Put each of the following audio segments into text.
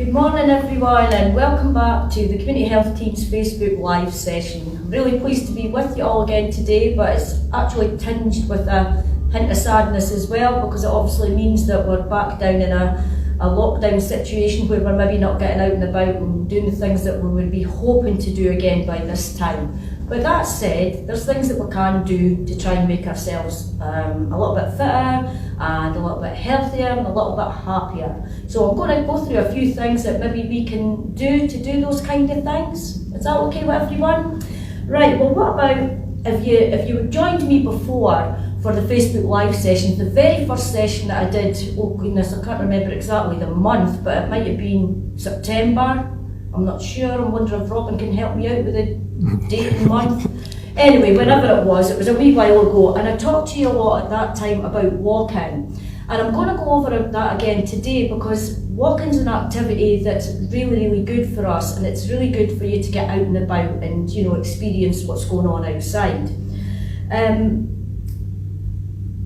Good morning everyone and welcome back to the Community Health Team's Facebook Live session. I'm really pleased to be with you all again today, but it's actually tinged with a hint of sadness as well, because it obviously means that we're back down in a lockdown situation where we're maybe not getting out and about and doing the things that we would be hoping to do again by this time. But that said, there's things that we can do to try and make ourselves a little bit fitter and a little bit healthier and a little bit happier. So I'm going to go through a few things that maybe we can do to do those kind of things. Is that okay with everyone? Right, well what about if you joined me before for the Facebook Live session, the very first session that I did, oh goodness, I can't remember exactly the month, but it might have been September. I'm not sure, I'm wondering if Robin can help me out with the date and month. Anyway, whenever it was a wee while ago, and I talked to you a lot at that time about walking. And I'm going to go over that again today, because walking's an activity that's really good for us, and it's really good for you to get out and about and, you know, experience what's going on outside.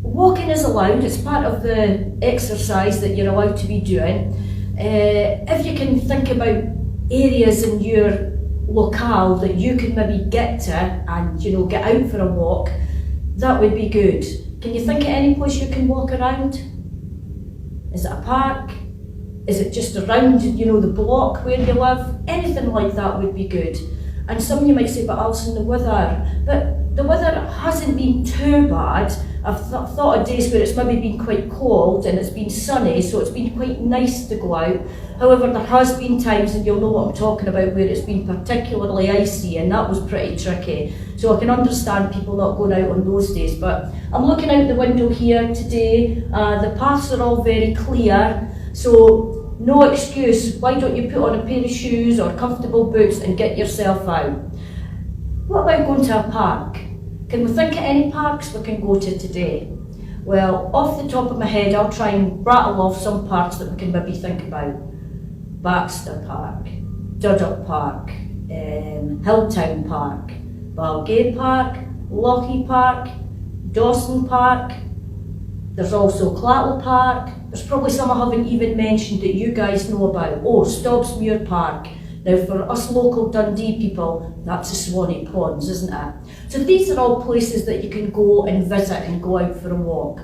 Walking is allowed, it's part of the exercise that you're allowed to be doing. If you can think about areas in your locale that you can maybe get to and, you know, get out for a walk, that would be good. Can you think of any place you can walk around? Is it a park? Is it just around, you know, the block where you live? Anything like that would be good. And some of you might say, but Alison, the weather. But the weather hasn't been too bad. I've thought of days where it's maybe been quite cold and it's been sunny, so it's been quite nice to go out. However, there has been times, and you'll know what I'm talking about, where it's been particularly icy, and that was pretty tricky. So I can understand people not going out on those days. But I'm looking out the window here today. The paths are all very clear, so no excuse. Why don't you put on a pair of shoes or comfortable boots and get yourself out? What about going to a park? Can we think of any parks we can go to today? Well, off the top of my head, I'll try and rattle off some parks that we can maybe think about. Baxter Park, Dundee Park, Hilltown Park, Balgate Park, Lochie Park, Dawson Park. There's also Clattle Park. There's probably some I haven't even mentioned that you guys know about. Oh, Stobbsmuir Park. Now for us local Dundee people, that's the Swanee Ponds, isn't it? So these are all places that you can go and visit and go out for a walk.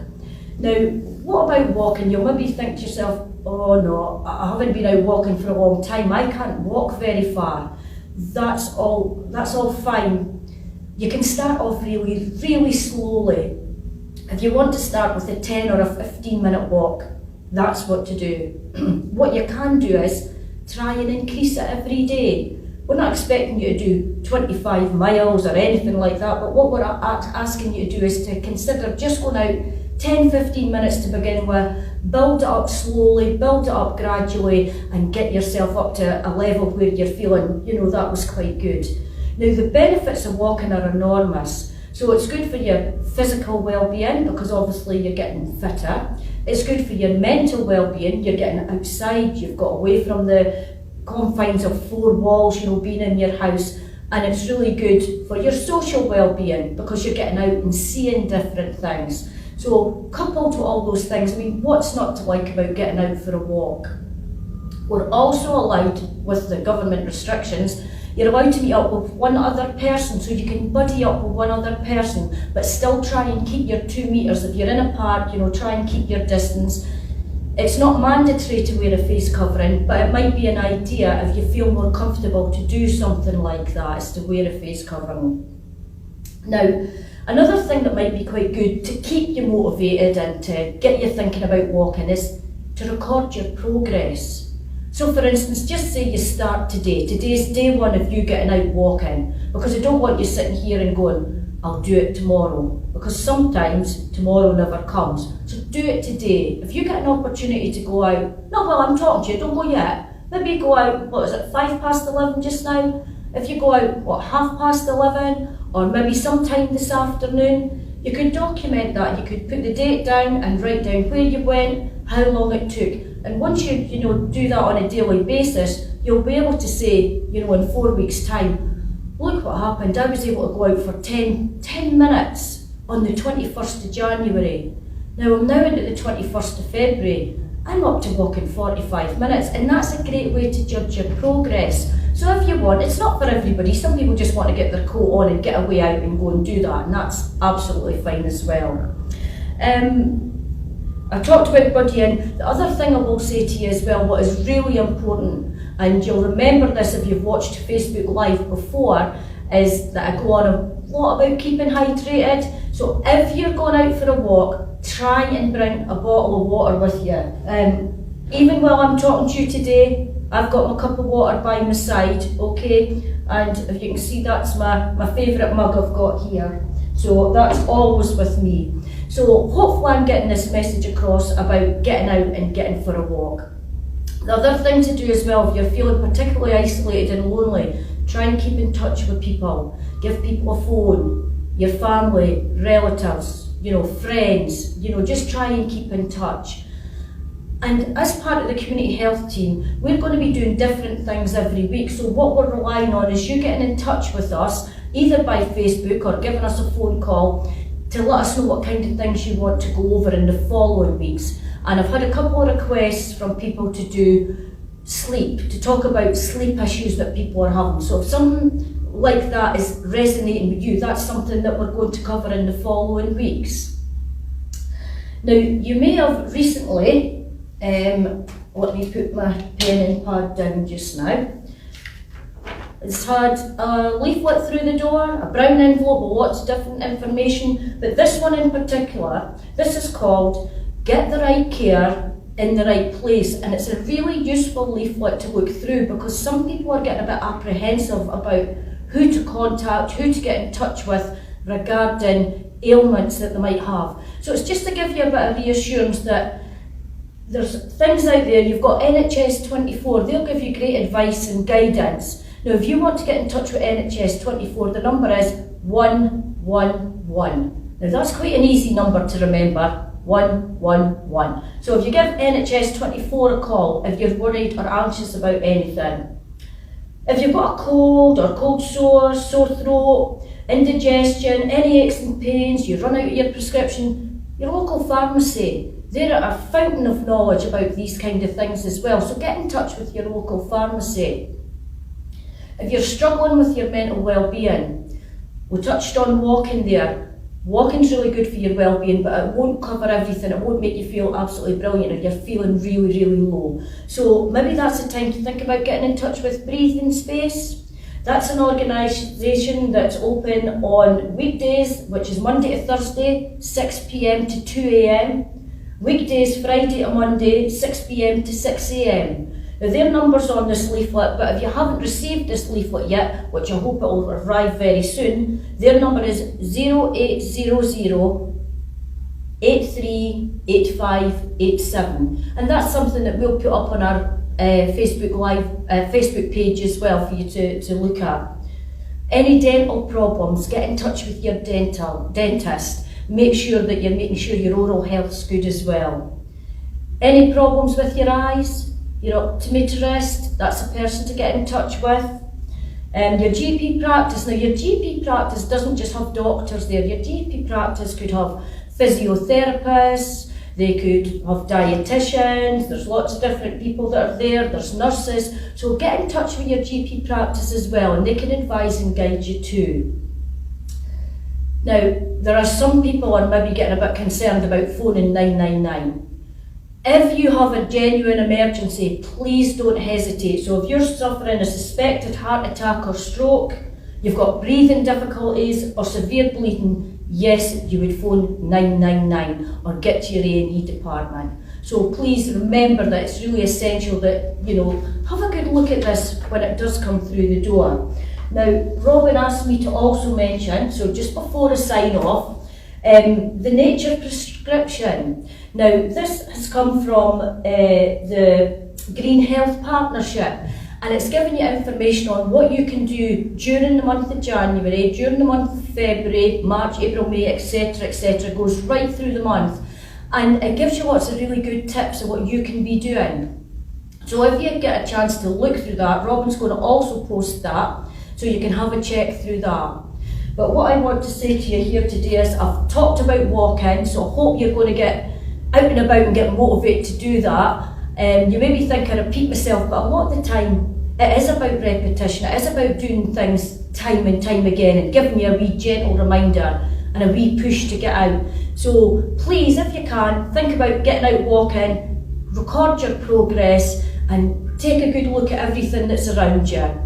Now, what about walking? You'll maybe think to yourself, oh no, I haven't been out walking for a long time. I can't walk very far. That's all fine. You can start off really slowly. If you want to start with a 10 or a 15-minute walk, that's what to do. What you can do is try and increase it every day. We're not expecting you to do 25 miles or anything like that, but what we're asking you to do is to consider just going out 10-15 minutes to begin with, build it up slowly, build it up gradually, and get yourself up to a level where you're feeling, you know, that was quite good. Now the benefits of walking are enormous. So it's good for your physical well-being, because obviously you're getting fitter. It's good for your mental well-being, you're getting outside, you've got away from the confines of four walls, you know, being in your house. And it's really good for your social well-being, because you're getting out and seeing different things. So coupled to all those things, I mean, what's not to like about getting out for a walk? We're also allowed, with the government restrictions, you're allowed to meet up with one other person, so you can buddy up with one other person, but still try and keep your 2 meters. If you're in a park, you know, try and keep your distance. It's not mandatory to wear a face covering, but it might be an idea if you feel more comfortable to do something like that, is to wear a face covering. Now, another thing that might be quite good to keep you motivated and to get you thinking about walking is to record your progress. So for instance, just say you start today. Today's day one of you getting out walking, because I don't want you sitting here and going, I'll do it tomorrow, because sometimes tomorrow never comes. So do it today. If you get an opportunity to go out, no, well, I'm talking to you, don't go yet. Maybe go out, what is it, 11:05 just now? If you go out, what, 11:30, or maybe sometime this afternoon, you could document that. You could put the date down and write down where you went, how long it took. And once you do that on a daily basis, you'll be able to say, you know, in 4 weeks' time, look what happened. I was able to go out for 10 minutes on the 21st of January. Now I'm now into the 21st of February, I'm up to walking 45 minutes, and that's a great way to judge your progress. So if you want, it's not for everybody. Some people just want to get their coat on and get away out and go and do that, and that's absolutely fine as well. I talked about buddying. The other thing I will say to you as well, what is really important, and you'll remember this if you've watched Facebook Live before, is that I go on a lot about keeping hydrated. So if you're going out for a walk, try and bring a bottle of water with you. Even while I'm talking to you today, I've got my cup of water by my side, okay? And if you can see, that's my favourite mug I've got here. So that's always with me. So hopefully I'm getting this message across about getting out and getting for a walk. The other thing to do as well, if you're feeling particularly isolated and lonely, try and keep in touch with people. Give people a phone, your family, relatives, friends, just try and keep in touch. And as part of the community health team, we're going to be doing different things every week. So what we're relying on is you getting in touch with us, either by Facebook or giving us a phone call to let us know what kind of things you want to go over in the following weeks. And I've had a couple of requests from people to do sleep, to talk about sleep issues that people are having. So if something like that is resonating with you, that's something that we're going to cover in the following weeks. Now, you may have recently, let me put my pen and pad down just now. It's had a leaflet through the door, a brown envelope with lots of different information, but this one in particular, this is called Get the Right Care in the Right Place, and it's a really useful leaflet to look through because some people are getting a bit apprehensive about who to contact, who to get in touch with regarding ailments that they might have. So it's just to give you a bit of reassurance that there's things out there. You've got NHS 24, they'll give you great advice and guidance. Now if you want to get in touch with NHS 24, the number is 111. Now that's quite an easy number to remember, 111. So if you give NHS 24 a call, if you're worried or anxious about anything, if you've got a cold or cold sore, sore throat, indigestion, any aches and pains, you run out of your prescription, your local pharmacy, they're a fountain of knowledge about these kind of things as well. So get in touch with your local pharmacy. If you're struggling with your mental well-being, we touched on walking there. Walking's really good for your well-being, but it won't cover everything. It won't make you feel absolutely brilliant if you're feeling really, really low. So maybe that's the time to think about getting in touch with Breathing Space. That's an organisation that's open on weekdays, which is Monday to Thursday, 6 PM to 2 AM. Weekdays, Friday to Monday, 6 PM to 6 AM. Now their number's on this leaflet, but if you haven't received this leaflet yet, which I hope it will arrive very soon, their number is 0800 838587, and that's something that we'll put up on our Facebook Live, Facebook page as well for you to look at. Any dental problems, get in touch with your dentist. Make sure that you're making sure your oral health's good as well. Any problems with your eyes, your optometrist, that's a person to get in touch with. Your GP practice, now your GP practice doesn't just have doctors there, your GP practice could have physiotherapists, they could have dietitians, there's lots of different people that are there, there's nurses, so get in touch with your GP practice as well and they can advise and guide you too. Now, there are some people who are maybe getting a bit concerned about phoning 999. If you have a genuine emergency, please don't hesitate. So if you're suffering a suspected heart attack or stroke, you've got breathing difficulties or severe bleeding, yes, you would phone 999 or get to your A&E department. So please remember that it's really essential that, have a good look at this when it does come through the door. Now, Robin asked me to also mention, so just before I sign off, the nature prescription. Now, this has come from the Green Health Partnership, and it's giving you information on what you can do during the month of January, during the month of February, March, April, May, etc., etc. It goes right through the month, and it gives you lots of really good tips of what you can be doing. So if you get a chance to look through that, Robin's going to also post that, so you can have a check through that. But what I want to say to you here today is I've talked about walking, so I hope you're going to get out and about and get motivated to do that. You may be thinking I repeat myself, but a lot of the time it is about repetition. It is about doing things time and time again and giving me a wee gentle reminder and a wee push to get out. So please, if you can, think about getting out walking, record your progress and take a good look at everything that's around you.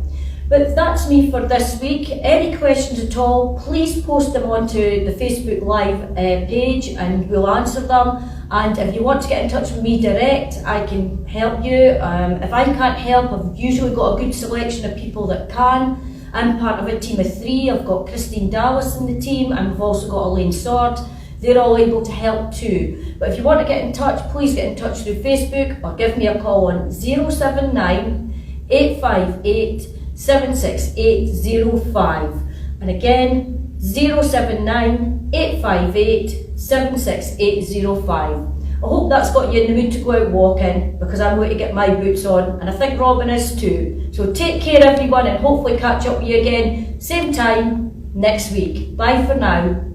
But that's me for this week. Any questions at all, please post them onto the Facebook Live page and we'll answer them. And if you want to get in touch with me direct, I can help you. If I can't help, I've usually got a good selection of people that can. I'm part of a team of 3. I've got Christine Dallas in the team and we've also got Elaine Sword. They're all able to help too. But if you want to get in touch, please get in touch through Facebook or give me a call on 079 858 76805. And again, 079 858 76805. I hope that's got you in the mood to go out walking because I'm going to get my boots on and I think Robin is too. So take care everyone and hopefully catch up with you again same time next week. Bye for now.